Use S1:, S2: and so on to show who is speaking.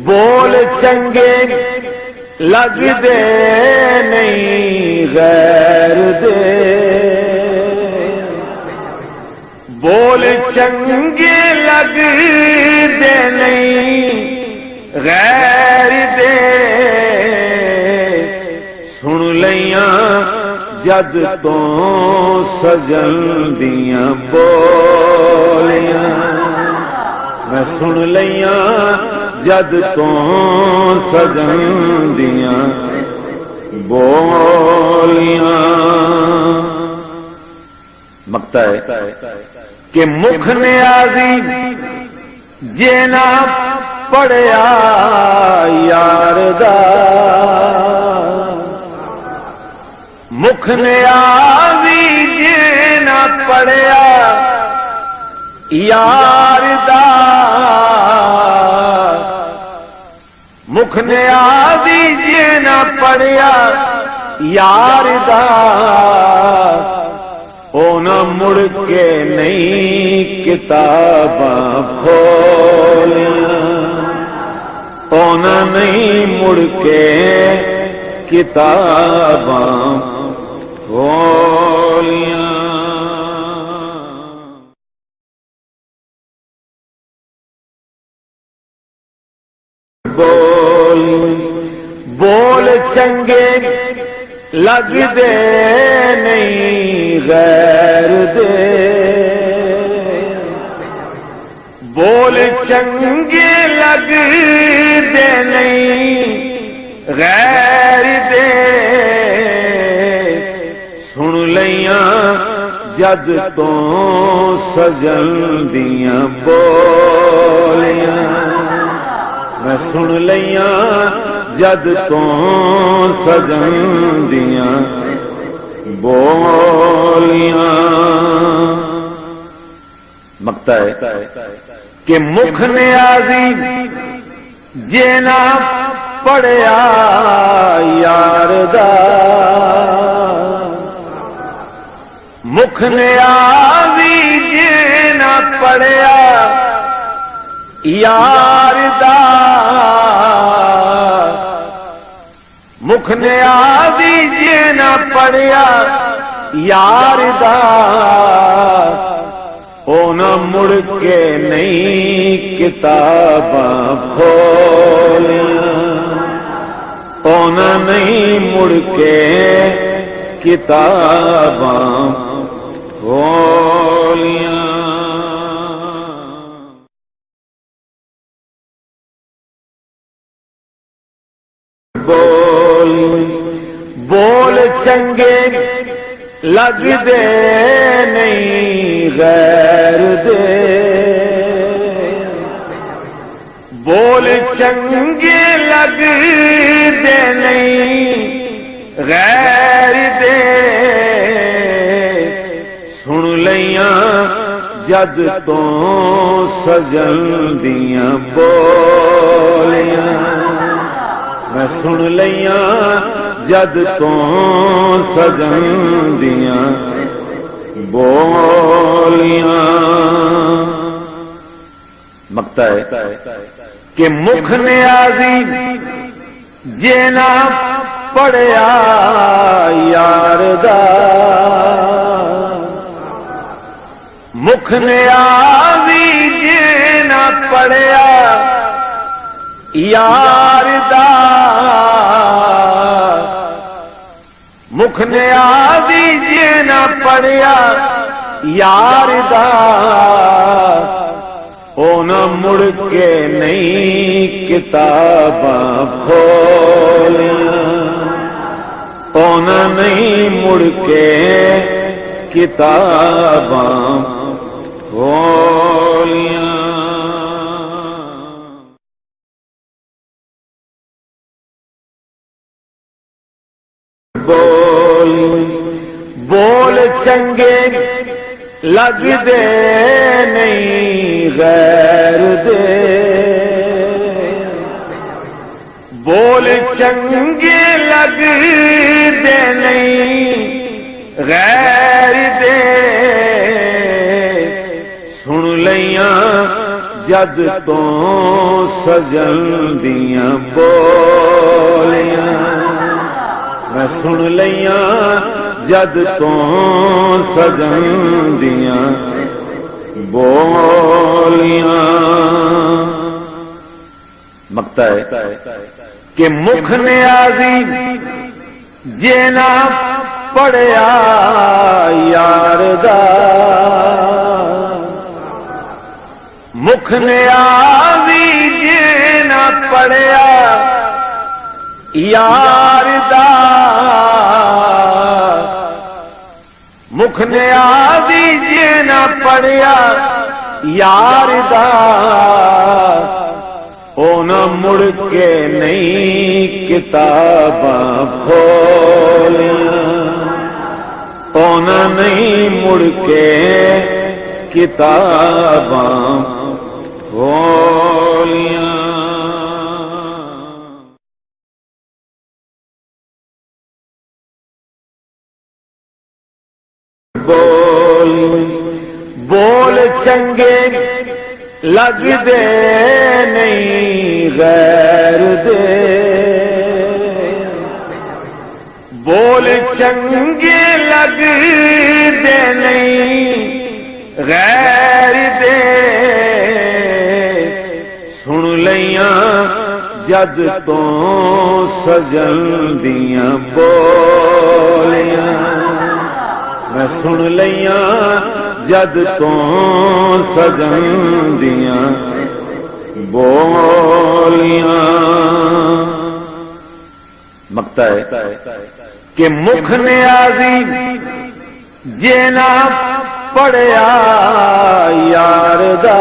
S1: بول چنگے لگ دے نہیں غیر دے، بول چنگے لگ دے نہیں غیر دے، سن لیاں جد تو سجن دیاں بولیاں، میں سن لیاں جد تو سجن دیاں بولیاں۔ مقطع ہے کہ مکھ نیازی جینا پڑیا یار دا، مکھ نیازی جینا پڑیا یار دا، مکھ نیازی جینا پڑیا یار دا، او نہ مڑ کے نہیں کتاباں کھولیاں، او نہ نہیں مڑ کے کتاباں کھولیاں۔ بول چنگے لگ دے نہیں غیر دے، بول چنگے لگ دے نہیں غیر دے، سن لیاں جد تو سجن دیاں بولیاں، میں سن لیاں جد تو سجن دیاں بولیاں۔ مقطع ہے کہ مکھ نیازی جینا پڑیا یار دا، مکھ نیازی جینا پڑیا یار دا، مکھ نیازی جینا پڑیا یار دا، او نہ مڑ کے نہیں کتاباں کھولیاں، او نہ نہیں مڑ کے کتاباں کھولیاں۔ بول چنگے لگ دے نہیں غیر دے، بول چنگے لگ دے نہیں غیر دے، سن لیاں جد تو سجن دیاں بولیاں، میں سن لیاں جد تو سجن دیاں بولیاں۔ مقطع ہے کہ مکھ نیازی جینا پڑیا یار دا، مکھ نیازی جینا پڑیا یار دا، مکھ نیازی جینا پڑیا یار دا، او نہ مڑ کے نہیں کتاباں کھولیاں، او نہ نہیں مڑ کے کتاباں کھولیاں۔ بول چنگے لگ دے نہیں غیر دے، بول چنگے لگ دے نہیں غیر دے، سن لیاں جد تو سجن دیاں بولیاں میں سن لیاں جد تو سجن دیاں بولیاں مقطع ہے کہ مکھ نیازی جینا پڑیا یار دا مکھ نیازی جینا پڑیا یار دا مکھ نیازی جینا پڑیا یار دا اونا مڑ کے نئی کتاباں کھولیاں اونا نہیں مڑ کے کتاباں کھولیاں بول چنگے لگ دے نہیں غیر دے بول چنگے لگ دے نہیں غیر دے سن لیاں جد تو سجن دیاں بولیاں میں سن لیاں جد تو سجن دیاں بولیاں مقطع ہے کہ مکھ نیازی جینا پڑیا یار دا